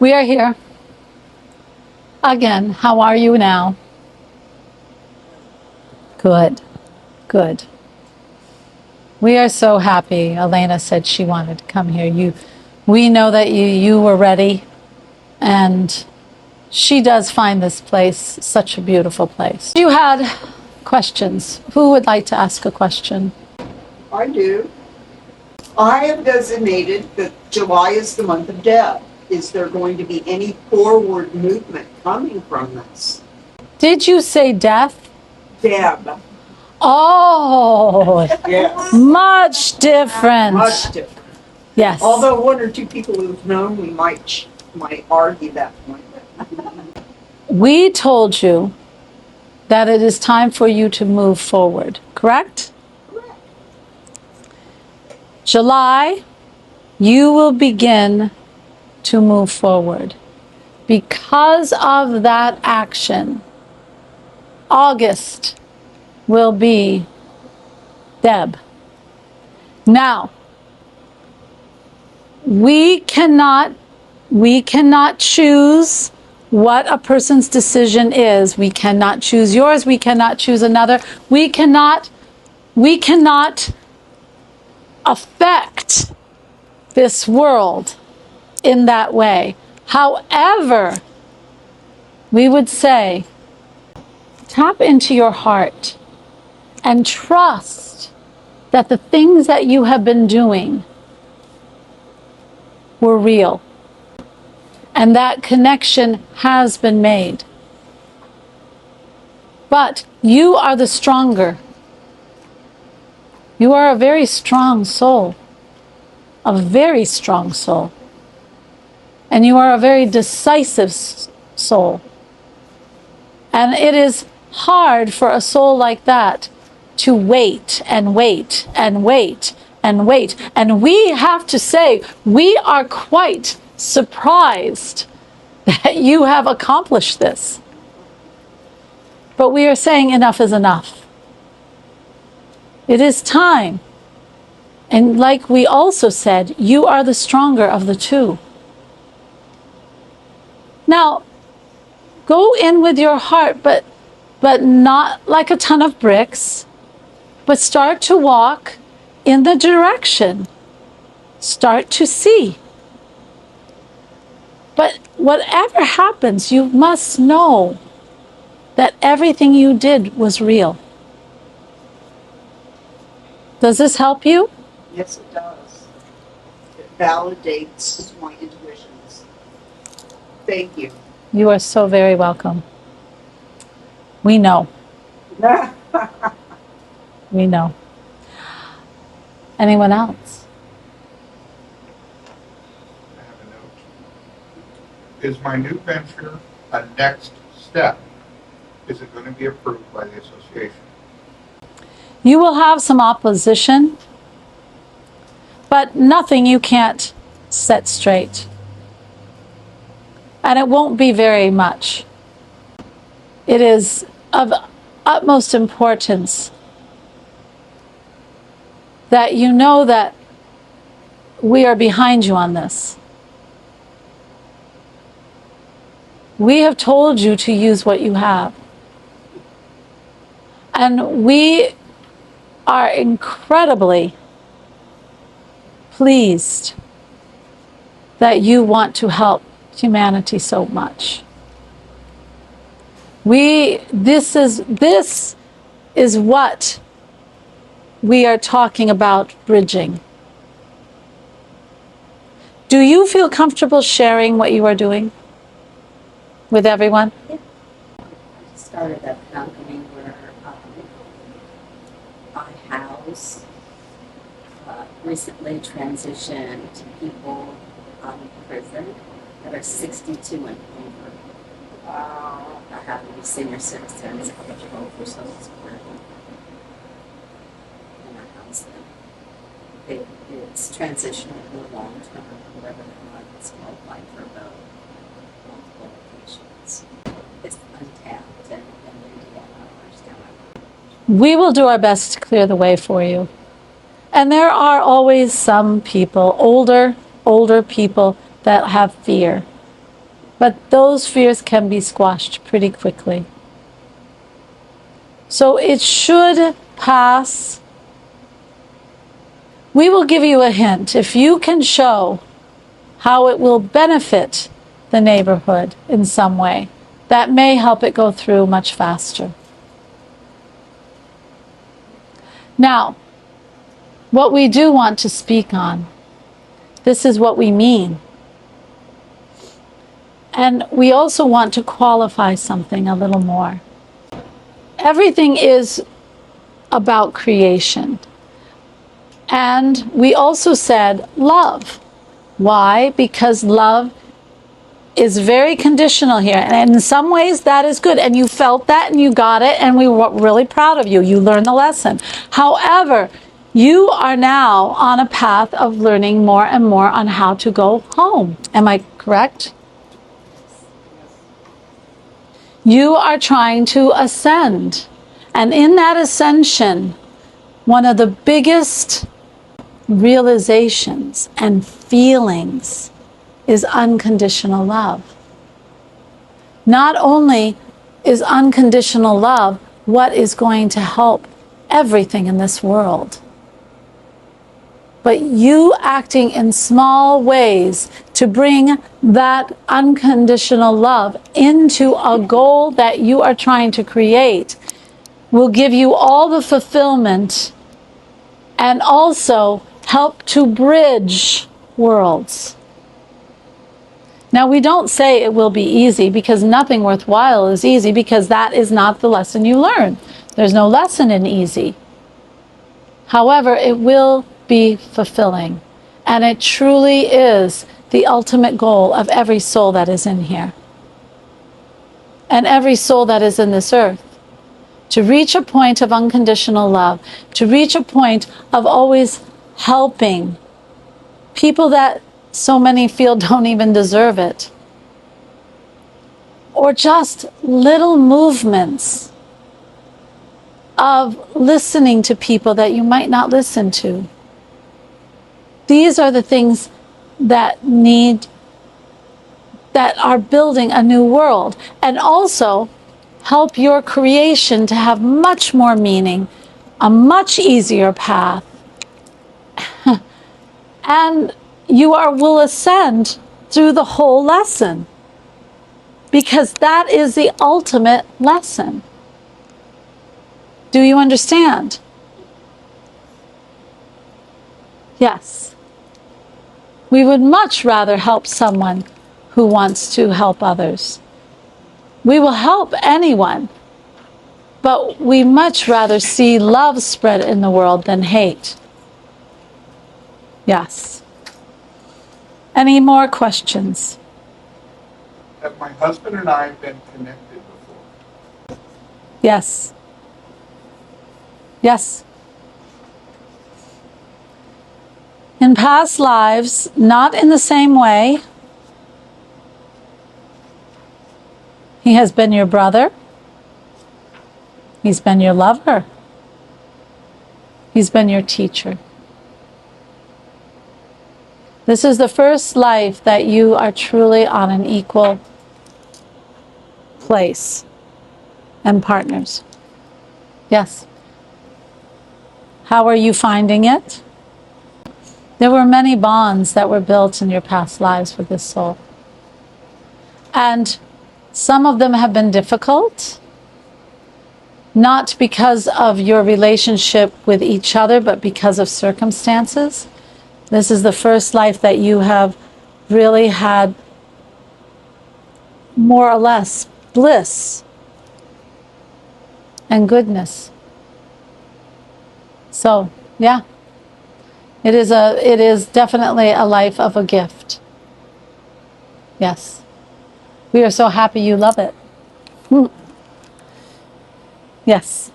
We are here. Again, how are you now? Good, good. We are so happy. Alena said she wanted to come here. We know that you were ready, and she does find this place such a beautiful place. You had questions. Who would like to ask a question? I do. I have designated that July is the month of Deb. Is there going to be any forward movement coming from this? Did you say death? Deb. Oh, Yes. much different. Much different. Yes. Although one or two people who've known me might argue that point. We told you that it is time for you to move forward, correct? Correct. July, you will begin to move forward. Because of that action, August will be Deb. Now, we cannot choose what a person's decision is. We cannot choose yours. We cannot choose another. We cannot affect this world in that way. However, we would say, tap into your heart and trust that the things that you have been doing were real. And that connection has been made. But you are the stronger. You are a very strong soul. A very strong soul. And you are a very decisive soul. And it is hard for a soul like that to wait and wait and wait and wait. And we have to say, we are quite surprised that you have accomplished this. But we are saying enough is enough. It is time. And like we also said, you are the stronger of the two. Now, go in with your heart, but not like a ton of bricks, but start to walk in the direction. Start to see. But whatever happens, you must know that everything you did was real. Does this help you? Yes, it does. It validates my intuitions. Thank you. You are so very welcome. We know. We know. Anyone else? I have a note. Is my new venture a next step? Is it going to be approved by the association? You will have some opposition, but nothing you can't set straight. And it won't be very much. It is of utmost importance that you know that we are behind you on this. We have told you to use what you have. And we are incredibly pleased that you want to help humanity so much. This is what we are talking about bridging. Do you feel comfortable sharing what you are doing with everyone? Yeah. I started a company where I house recently transitioned people out of prison that are 62 and over. I have to be senior citizens eligible for social security. And I house them. It's transitional or long term, whatever they want. It's qualified for both multiple locations. It's untapped and in Indiana, We will do our best to clear the way for you. And there are always some people, older people, that have fear. But those fears can be squashed pretty quickly. So it should pass. We will give you a hint. If you can show how it will benefit the neighborhood in some way, that may help it go through much faster. Now, what we do want to speak on, this is what we mean. And we also want to qualify something a little more. Everything is about creation. And we also said love. Why? Because love is very conditional here. And in some ways that is good. And you felt that and you got it, and we were really proud of you. You learned the lesson. However, you are now on a path of learning more and more on how to go home. Am I correct? You are trying to ascend. And in that ascension, one of the biggest realizations and feelings is unconditional love. Not only is unconditional love what is going to help everything in this world, but you acting in small ways to bring that unconditional love into a goal that you are trying to create will give you all the fulfillment and also help to bridge worlds. Now, we don't say it will be easy, because nothing worthwhile is easy, because that is not the lesson you learn. There's no lesson in easy. However, it will be fulfilling. And it truly is the ultimate goal of every soul that is in here. And every soul that is in this earth. To reach a point of unconditional love. To reach a point of always helping people that so many feel don't even deserve it. Or just little movements of listening to people that you might not listen to. These are the things that are building a new world, and also help your creation to have much more meaning, a much easier path. And you will ascend through the whole lesson, because that is the ultimate lesson. Do you understand? Yes. We would much rather help someone who wants to help others. We will help anyone, but we much rather see love spread in the world than hate. Yes. Any more questions? Have my husband and I been connected before? Yes. Yes. In past lives, not in the same way. He has been your brother. He's been your lover. He's been your teacher. This is the first life that you are truly on an equal place and partners. Yes. How are you finding it? There were many bonds that were built in your past lives with this soul. And some of them have been difficult, not because of your relationship with each other, but because of circumstances. This is the first life that you have really had more or less bliss and goodness. So, yeah, it is definitely a life of a gift. Yes. We are so happy you love it. Yes.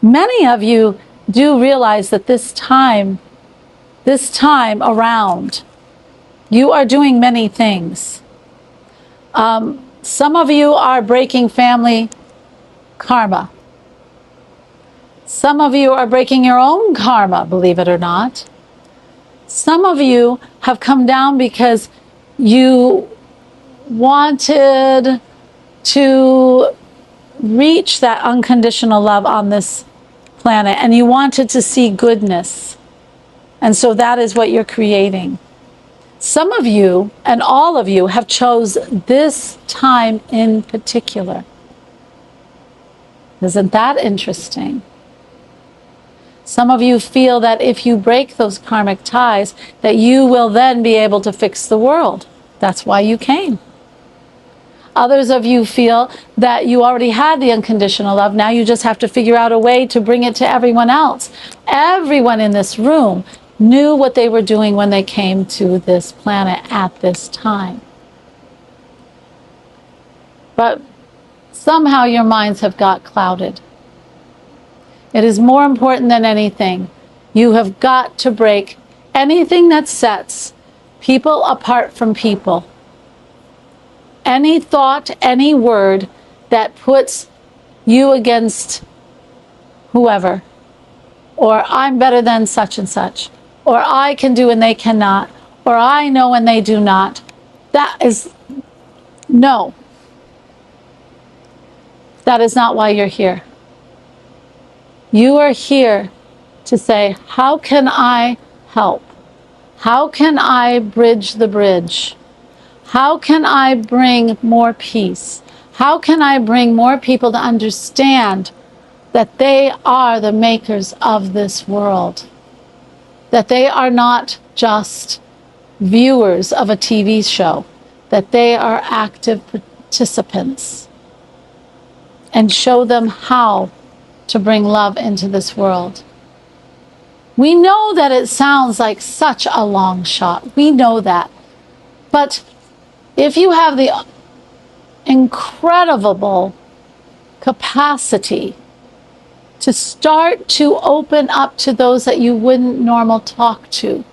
Many of you do realize that this time around, you are doing many things. Some of you are breaking family karma. Some of you are breaking your own karma, believe it or not. Some of you have come down because you wanted to reach that unconditional love on this planet, and you wanted to see goodness. And so that is what you're creating. Some of you, and all of you, have chose this time in particular. Isn't that interesting? Some of you feel that if you break those karmic ties, that you will then be able to fix the world. That's why you came. Others of you feel that you already had the unconditional love. Now you just have to figure out a way to bring it to everyone else. Everyone in this room knew what they were doing when they came to this planet at this time. But somehow your minds have got clouded. It is more important than anything. You have got to break anything that sets people apart from people. Any thought, any word that puts you against whoever, or I'm better than such and such, or I can do and they cannot, or I know and they do not. That is no. That is not why you're here. You are here to say, how can I help? How can I bridge the bridge? How can I bring more peace? How can I bring more people to understand that they are the makers of this world? That they are not just viewers of a TV show, that they are active participants, and show them how to bring love into this world. We know that it sounds like such a long shot. We know that. But if you have the incredible capacity to start to open up to those that you wouldn't normally talk to,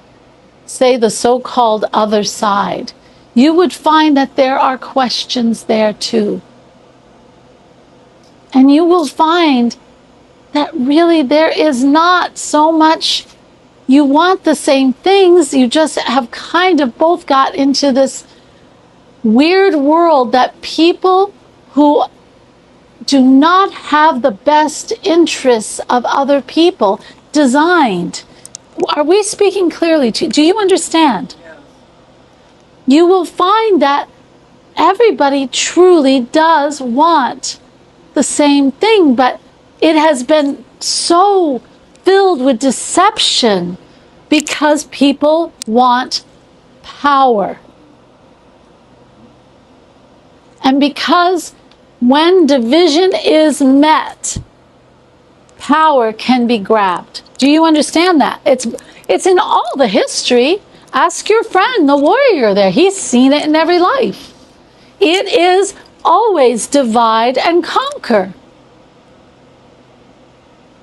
say the so-called other side, you would find that there are questions there too. And you will find that really there is not so much, you want the same things, you just have kind of both got into this weird world that people who do not have the best interests of other people designed. Are we speaking clearly to you? Do you understand? Yes. You will find that everybody truly does want the same thing, but it has been so filled with deception because people want power. And because when division is met, power can be grabbed. Do you understand that? It's in all the history. Ask your friend, the warrior there. He's seen it in every life. It is always divide and conquer.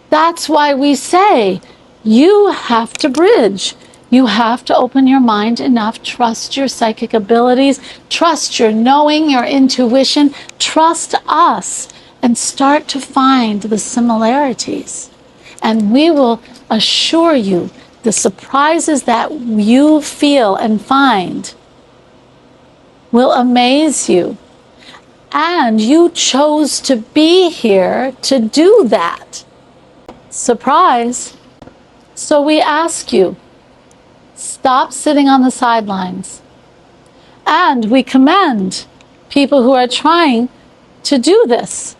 That's why we say you have to bridge. You have to open your mind enough, trust your psychic abilities, trust your knowing, your intuition, trust us, and start to find the similarities. And we will assure you the surprises that you feel and find will amaze you. And you chose to be here to do that. Surprise. So we ask you, stop sitting on the sidelines. And we commend people who are trying to do this.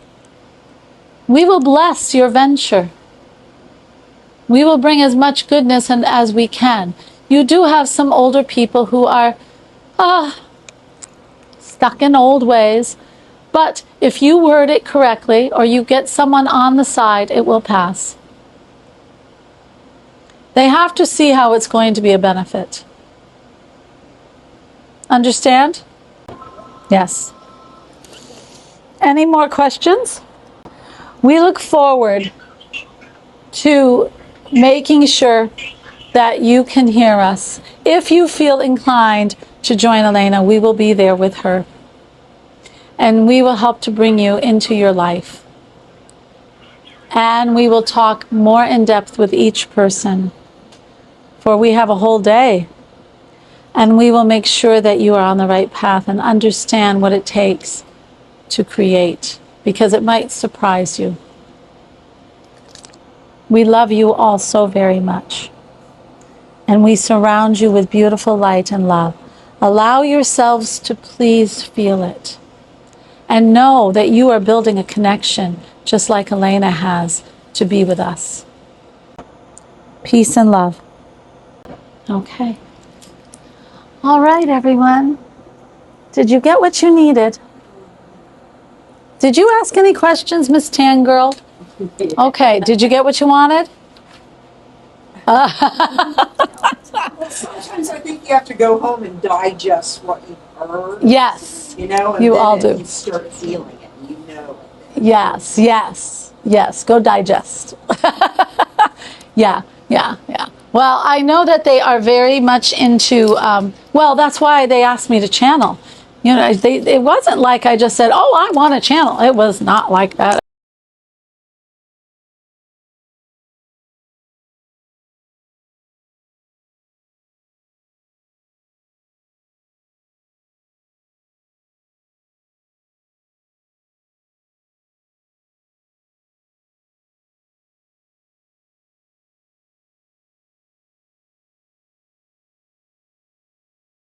We will bless your venture. We will bring as much goodness as we can. You do have some older people who are stuck in old ways. But if you word it correctly, or you get someone on the side, it will pass. They have to see how it's going to be a benefit. Understand? Yes. Any more questions? We look forward to making sure that you can hear us. If you feel inclined to join Alena, we will be there with her. And we will help to bring you into your life. And we will talk more in depth with each person. For we have a whole day. And we will make sure that you are on the right path and understand what it takes to create, because it might surprise you. We love you all so very much. And we surround you with beautiful light and love. Allow yourselves to please feel it. And know that you are building a connection, just like Alena has, to be with us. Peace and love. Okay. All right, everyone. Did you get what you needed? Did you ask any questions, Miss Tan Girl? Okay. Did you get what you wanted? Well, sometimes I think you have to go home and digest what you've heard. Yes. You know, and You then all do. you start feeling it, you know it. Yes, yes, yes. Go digest. Yeah. Well, I know that they are very much into, well, that's why they asked me to channel. You know, it wasn't like I just said, oh, I want to channel. It was not like that.